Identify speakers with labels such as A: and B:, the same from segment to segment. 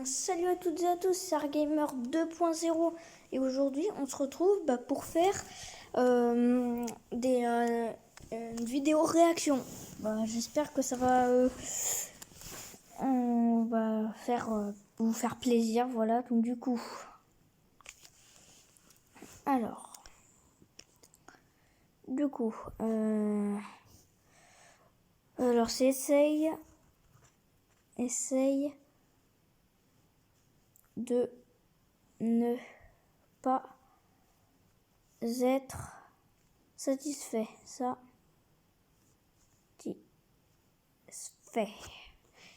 A: Salut à toutes et à tous, c'est Argamer 2.0 et aujourd'hui on se retrouve pour faire une vidéo réaction. J'espère que ça va on va faire vous faire plaisir, voilà. Donc du coup, alors c'est essaye de ne pas être satisfait.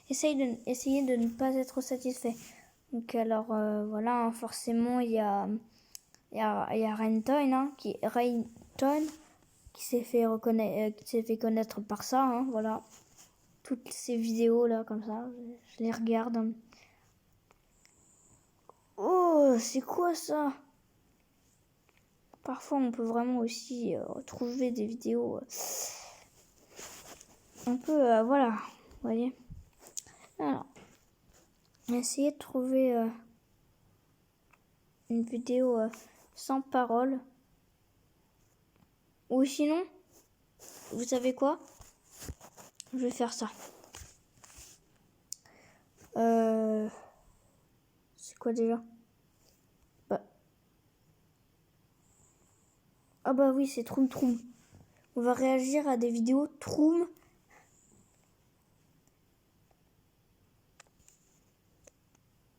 A: Essayer de ne pas être satisfait. Donc alors voilà, hein, forcément il y a Renton, qui s'est fait connaître par ça, hein, voilà. Toutes ces vidéos là comme ça, je les regarde. Hein. Oh, c'est quoi ça? Parfois on peut vraiment aussi trouver des vidéos un peu voilà, vous voyez. Alors, essayez de trouver une vidéo sans parole. Ou sinon, vous savez quoi? Je vais faire ça. C'est quoi déjà? Ah bah oui, c'est Troum Troum. On va réagir à des vidéos Troum.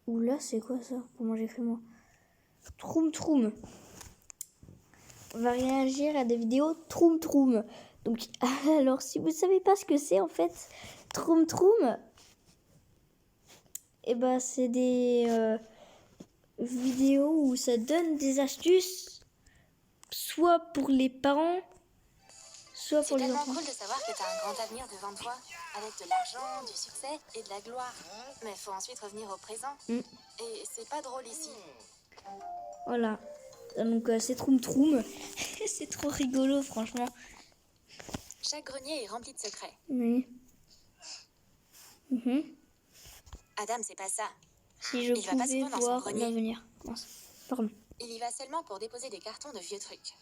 A: Oula, c'est quoi ça? Comment j'ai fait moi? Troum Troum. On va réagir à des vidéos Troum Troum. Donc, alors, si vous savez pas ce que c'est en fait, Troum Troum, et bah c'est des vidéos où ça donne des astuces, soit pour les parents, soit pour les enfants.
B: C'est tellement cool de savoir que t'as un grand avenir devant toi, avec de l'argent, du succès et de la gloire. Mais faut ensuite revenir au présent. Et c'est pas drôle ici.
A: Voilà. Donc c'est Troum Troum. C'est trop rigolo, franchement.
B: Chaque grenier est rempli de secrets.
A: Oui.
B: Adam, c'est pas ça.
A: Si je pouvais voir l'avenir. Pardon.
B: Il y va seulement pour déposer des cartons de vieux trucs.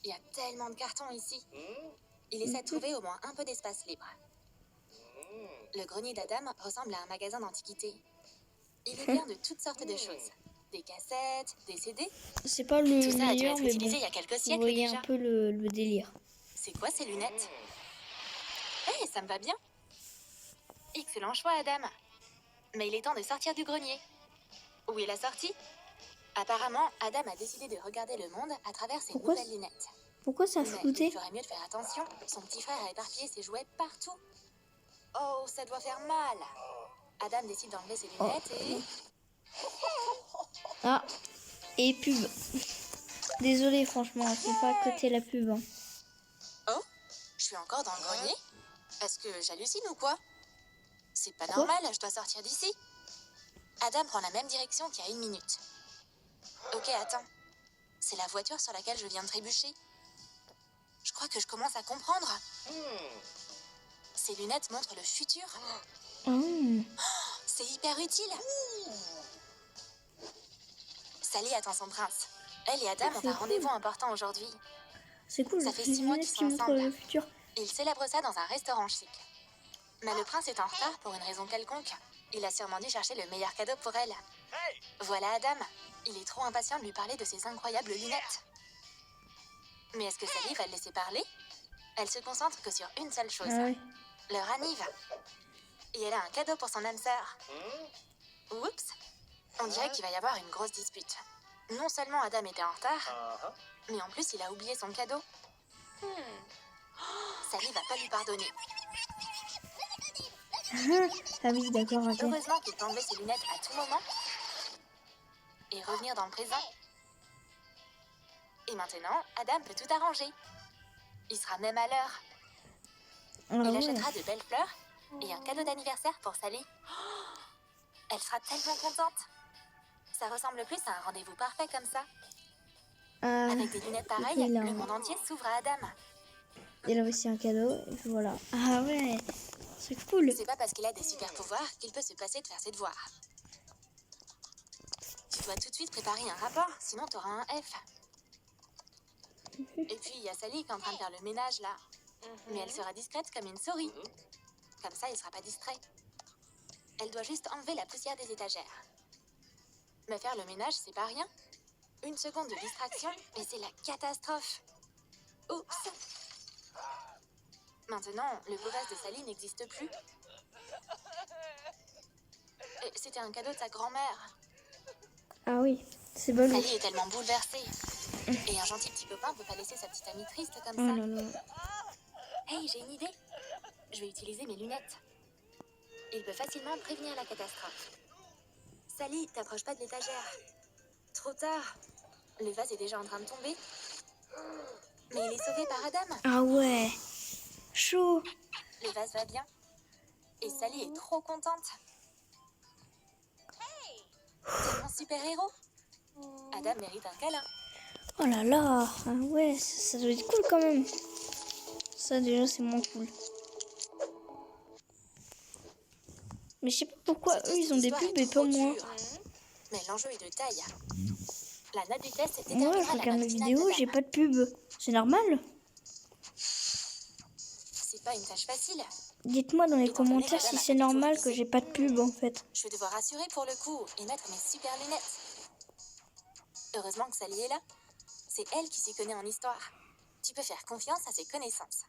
B: Il y a tellement de cartons ici. Il essaie de trouver au moins un peu d'espace libre. Le grenier d'Adam ressemble à un magasin d'antiquités. Il est plein de toutes sortes de choses. Des cassettes, des CD.
A: C'est pas le
B: Tout ça a dû
A: meilleur,
B: être
A: mais
B: utilisé
A: bon,
B: il y a quelques
A: vous
B: siècles
A: voyez
B: déjà.
A: un peu le délire.
B: C'est quoi ces lunettes? Hey, ça me va bien. Excellent choix, Adam. Mais il est temps de sortir du grenier. Où est la sortie? Apparemment, Adam a décidé de regarder le monde à travers ses nouvelles lunettes.
A: Pourquoi ça
B: Mais
A: floutait?
B: il ferait mieux de faire attention. Son petit frère a éparpillé ses jouets partout. Oh, ça doit faire mal. Adam décide d'enlever ses lunettes et...
A: Ah, et pub. Désolé, franchement, c'est pas à côté la pub. Hein.
B: Oh, je suis encore dans le grenier? Est-ce que j'hallucine ou quoi? C'est pas normal, je dois sortir d'ici. Adam prend la même direction qu'il y a 1 minute. Ok, attends. C'est la voiture sur laquelle je viens de trébucher. Je crois que je commence à comprendre. Ces lunettes montrent le futur. C'est hyper utile. Sally attend son prince. Elle et Adam ont un rendez-vous important aujourd'hui.
A: C'est cool,
B: ça fait 6 mois qu'ils sont ensemble.
A: Le futur.
B: Ils célèbrent ça dans un restaurant chic. Mais le prince est en retard pour une raison quelconque. Il a sûrement dû chercher le meilleur cadeau pour elle. Voilà Adam. Il est trop impatient de lui parler de ses incroyables lunettes. Mais est-ce que Sally va le laisser parler? Elle se concentre que sur une seule chose. Leur anniv. Et elle a un cadeau pour son âme sœur. Oups. On dirait qu'il va y avoir une grosse dispute. Non seulement Adam était en retard, mais en plus il a oublié son cadeau. Sally va pas lui pardonner.
A: Ah oui, d'accord, ok.
B: Heureusement qu'il peut enlever ses lunettes à tout moment et revenir dans le présent. Et maintenant, Adam peut tout arranger. Il sera même à l'heure. Il achètera de belles fleurs et un cadeau d'anniversaire pour Sally. Elle sera tellement contente. Ça ressemble plus à un rendez-vous parfait comme ça. Avec des lunettes pareilles, le monde entier s'ouvre à Adam.
A: Il a aussi un cadeau, et puis voilà. Ah ouais, c'est cool.
B: C'est pas parce qu'il a des super pouvoirs qu'il peut se passer de faire ses devoirs. dois tout de suite préparer un rapport, sinon t'auras un F. Et puis, il y a Sally qui est en train de faire le ménage, là. Mais elle sera discrète comme une souris. Comme ça, il sera pas distrait. Elle doit juste enlever la poussière des étagères. Mais faire le ménage, c'est pas rien. Une seconde de distraction, et c'est la catastrophe. Oups. Maintenant, le beau vase de Sally n'existe plus. Et c'était un cadeau de sa grand-mère.
A: Ah oui, c'est bon.
B: Sally est tellement bouleversée. Et un gentil petit copain peut pas laisser sa petite amie triste comme
A: Oh
B: ça.
A: là là.
B: Hey, j'ai une idée. Je vais utiliser mes lunettes. Il peut facilement prévenir la catastrophe. Sally, t'approches pas de l'étagère. Trop tard. Le vase est déjà en train de tomber. Mais il est sauvé par Adam.
A: Ah ouais, chaud.
B: Le vase va bien. Et Sally est trop contente. C'est mon super-héros. Adam mérite un câlin.
A: Oh là là, ah ouais, ça doit être cool quand même. Ça déjà c'est moins cool. Mais je sais pas pourquoi
B: Cette
A: eux ils ont des
B: histoire
A: pubs
B: est
A: et pas
B: trop
A: moi.
B: dure. Mais l'enjeu est de taille. La note du test
A: Moi
B: déterminera
A: je
B: la
A: regarde
B: note
A: mes
B: finale
A: vidéos,
B: d'Adam.
A: j'ai pas de pub. C'est normal?
B: C'est pas une tâche facile.
A: Dites-moi dans les
B: Étant donné
A: commentaires
B: qu'Adam
A: si
B: a
A: c'est
B: pas du tout
A: normal
B: révisé.
A: que j'ai pas de pub en fait.
B: Je vais devoir assurer pour le coup et mettre mes super lunettes. Heureusement que Sally est là. C'est elle qui s'y connaît en histoire. Tu peux faire confiance à ses connaissances.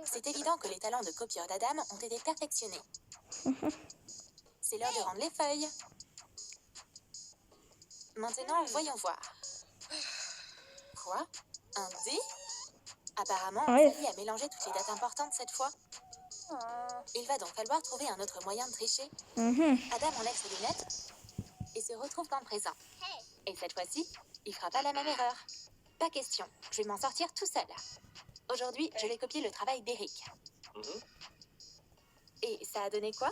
B: C'est évident que les talents de copieur d'Adam ont été perfectionnés. C'est l'heure de rendre les feuilles. Maintenant, voyons voir. Quoi? Un dé? Apparemment,
A: Ouais.
B: Sally a mélangé toutes les dates importantes cette fois. Il va donc falloir trouver un autre moyen de tricher. Adam enlève ses lunettes et se retrouve dans le présent. Et cette fois-ci, il fera pas la même erreur. Pas question, je vais m'en sortir tout seul. Aujourd'hui, je vais copier le travail d'Eric. Et ça a donné quoi?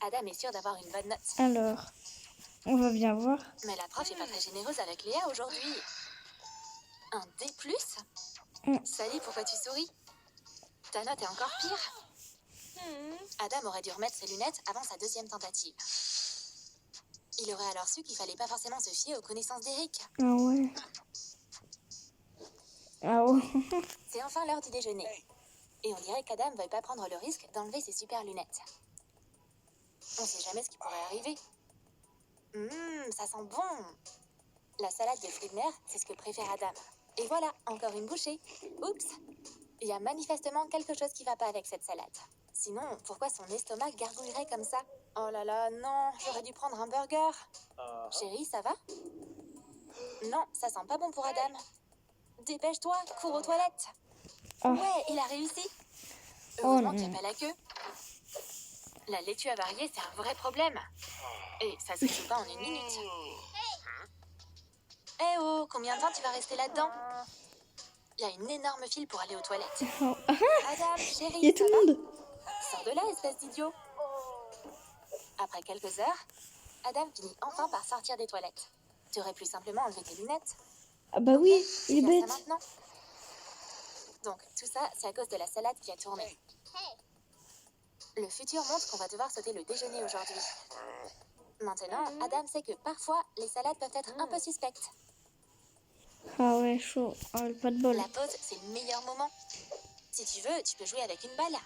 B: Adam est sûr d'avoir une bonne note.
A: Alors, on va bien voir.
B: Mais la prof est pas très généreuse avec Léa aujourd'hui. Un D+? Sally, pourquoi tu souris? Ta note est encore pire. Adam aurait dû remettre ses lunettes avant sa deuxième tentative. Il aurait alors su qu'il fallait pas forcément se fier aux connaissances d'Eric.
A: Ah ouais. Ah ouais.
B: C'est enfin l'heure du déjeuner. Et on dirait qu'Adam ne veuille pas prendre le risque d'enlever ses super lunettes. On sait jamais ce qui pourrait arriver. Ça sent bon. La salade de fruits de mer, c'est ce que préfère Adam. Et voilà, encore une bouchée. Oups. Il y a manifestement quelque chose qui va pas avec cette salade. Sinon, pourquoi son estomac gargouillerait comme ça? Oh là là, non, j'aurais dû prendre un burger. Chérie, ça va? Non, ça sent pas bon pour Adam. Dépêche-toi, cours aux toilettes.
A: Oh.
B: Ouais, il a réussi.
A: Oh
B: Heureusement
A: non.
B: qu'il n'y a pas la queue. La laitue avariée, c'est un vrai problème. Et ça se joue pas en une minute. Eh oh, combien de temps tu vas rester là-dedans? Il y a une énorme file pour aller aux toilettes.
A: Oh.
B: Adam, chérie,
A: Il y a tout
B: ça
A: le monde.
B: va? Sors de là, espèce d'idiot. Après quelques heures, Adam finit enfin par sortir des toilettes. Tu aurais pu simplement enlever tes lunettes.
A: Ah bah oui, il est
B: Fais ça
A: bête.
B: maintenant. Donc, tout ça, c'est à cause de la salade qui a tourné. Le futur montre qu'on va devoir sauter le déjeuner aujourd'hui. Maintenant, Adam sait que parfois, les salades peuvent être un peu suspectes.
A: Ah ouais, chaud. Ah, pas de bol.
B: La pause, c'est le meilleur moment. Si tu veux, tu peux jouer avec une balle.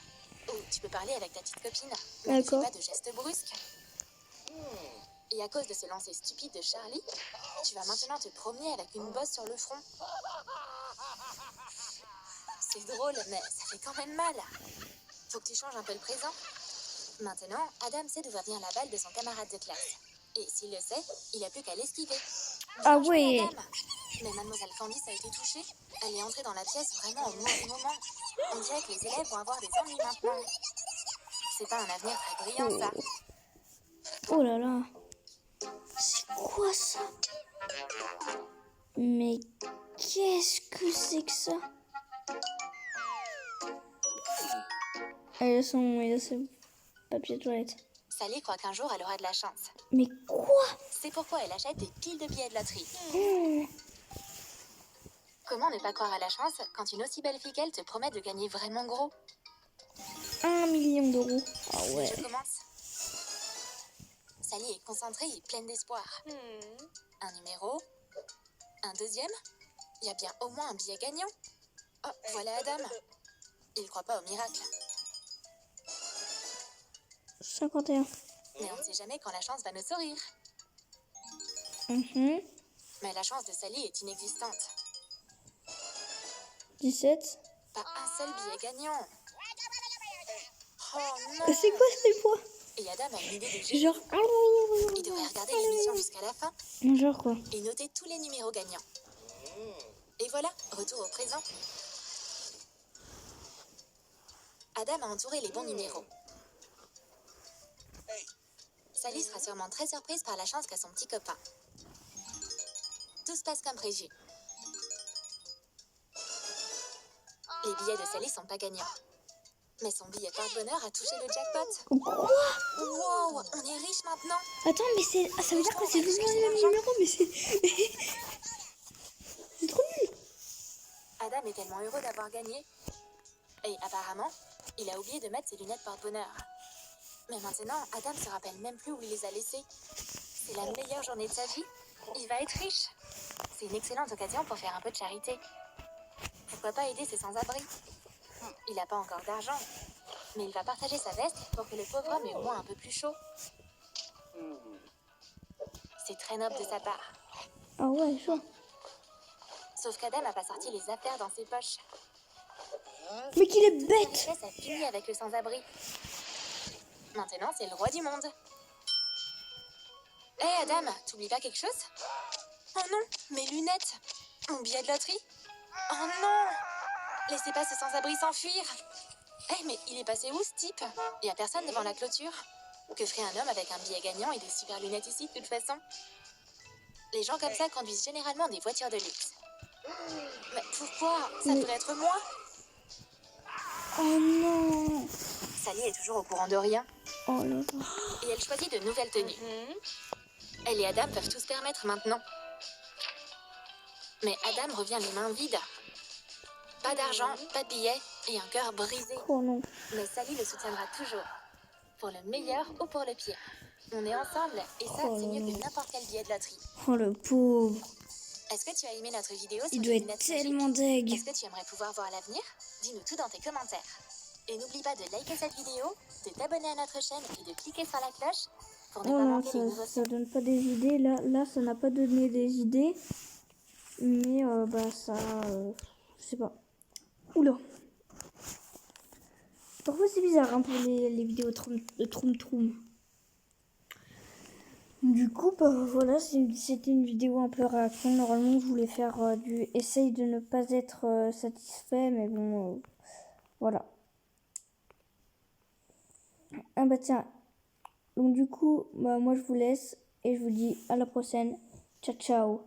B: Ou tu peux parler avec ta petite copine. Mais ne fais
A: D'accord.
B: pas de gestes brusques. Et à cause de ce lancer stupide de Charlie, tu vas maintenant te promener avec une bosse sur le front. C'est drôle, mais ça fait quand même mal. Faut que tu changes un peu le présent. Maintenant, Adam sait d'où va venir la balle de son camarade de classe. Et s'il le sait, il n'a plus qu'à l'esquiver.
A: Ah
B: Bien joué,
A: ouais.
B: Adam. Mais mademoiselle Candice a été touchée. Elle est entrée dans la pièce vraiment au mauvais moment. On dirait que les élèves vont avoir des ennuis maintenant. C'est pas un avenir très brillant, ça.
A: Oh là là. C'est quoi ça? Mais qu'est-ce que c'est que ça? Il y a ce papier toilette.
B: Sally croit qu'un jour, elle aura de la chance.
A: Mais quoi?
B: C'est pourquoi elle achète des piles de billets de loterie.
A: Oh.
B: Comment ne pas croire à la chance quand une aussi belle fille qu'elle te promet de gagner vraiment gros?
A: 1 million d'euros. Ah ouais.
B: Je commence. Sally est concentrée et pleine d'espoir. Un numéro. Un deuxième. Il y a bien au moins un billet gagnant. Oh, voilà Adam. Il ne croit pas au miracle.
A: 51.
B: Mais on ne sait jamais quand la chance va nous sourire.
A: Mhm.
B: Mais la chance de Sally est inexistante.
A: 17.
B: Pas un seul billet gagnant. Oh non.
A: C'est quoi ces poids?
B: Et Adam a une idée de génie.
A: Genre.
B: Il devrait regarder l'émission jusqu'à la fin
A: Genre quoi?
B: et noter tous les numéros gagnants. Et voilà, retour au présent. Adam a entouré les bons numéros. Sally sera sûrement très surprise par la chance qu'a son petit copain. Tout se passe comme prévu. Les billets de Sally sont pas gagnants. Mais son billet porte-bonheur a touché le jackpot.
A: Quoi?
B: Wow, on est riche maintenant.
A: Attends, mais c'est. Ah, ça veut dire que c'est le même numéro, mais c'est. C'est trop nul.
B: Adam est tellement heureux d'avoir gagné. Et apparemment, il a oublié de mettre ses lunettes porte-bonheur. Mais maintenant, Adam se rappelle même plus où il les a laissées. C'est la meilleure journée de sa vie. Il va être riche. C'est une excellente occasion pour faire un peu de charité. Pourquoi pas aider ces sans-abri? Il n'a pas encore d'argent, mais il va partager sa veste pour que le pauvre homme ait au moins un peu plus chaud. C'est très noble de sa part.
A: Ah ouais, chaud.
B: Sauf qu'Adam n'a pas sorti les affaires dans ses poches.
A: Mais qu'il est
B: Sa
A: bête.
B: richesse a fini avec le sans-abri. Maintenant, c'est le roi du monde. Hé Adam, t'oublies pas quelque chose? Oh non, mes lunettes. Mon billet de loterie. Oh non. Laissez pas ce sans-abri s'enfuir. Eh, mais il est passé où, ce type? Il y a personne devant la clôture. Que ferait un homme avec un billet gagnant et des super lunettes ici, de toute façon? Les gens comme ça conduisent généralement des voitures de luxe. Mais pourquoi? Ça devrait être moi.
A: Oh non.
B: Sally est toujours au courant de rien.
A: Oh là là.
B: Et elle choisit de nouvelles tenues. Elle et Adam peuvent tout se permettre maintenant. Mais Adam revient les mains vides. Pas d'argent, pas de billets et un cœur brisé.
A: Oh non.
B: Mais Sally le soutiendra toujours. Pour le meilleur ou pour le pire. On est ensemble et ça,
A: Oh
B: c'est
A: là
B: mieux
A: là.
B: que n'importe quel billet de loterie.
A: Oh le pauvre.
B: Est-ce que tu as aimé notre vidéo sur
A: Il
B: les
A: doit être
B: lunettes
A: tellement
B: magiques?
A: deg.
B: Est-ce que tu aimerais pouvoir voir l'avenir? Dis-nous tout dans tes commentaires. Et n'oublie pas de liker cette vidéo, de t'abonner à notre chaîne et de cliquer sur la cloche pour ne
A: Oh
B: pas
A: non,
B: manquer les nouveaux
A: ça donne pas des idées. Là, ça n'a pas donné des idées. Mais bah ça, je sais pas. Oula. Parfois c'est bizarre hein, pour les vidéos de Troum Troum. Du coup, bah voilà, c'était une vidéo un peu réaction. Normalement, je voulais faire du essaye de ne pas être satisfait, mais bon, voilà. Ah bah tiens. Donc du coup, bah moi je vous laisse et je vous dis à la prochaine. Ciao ciao.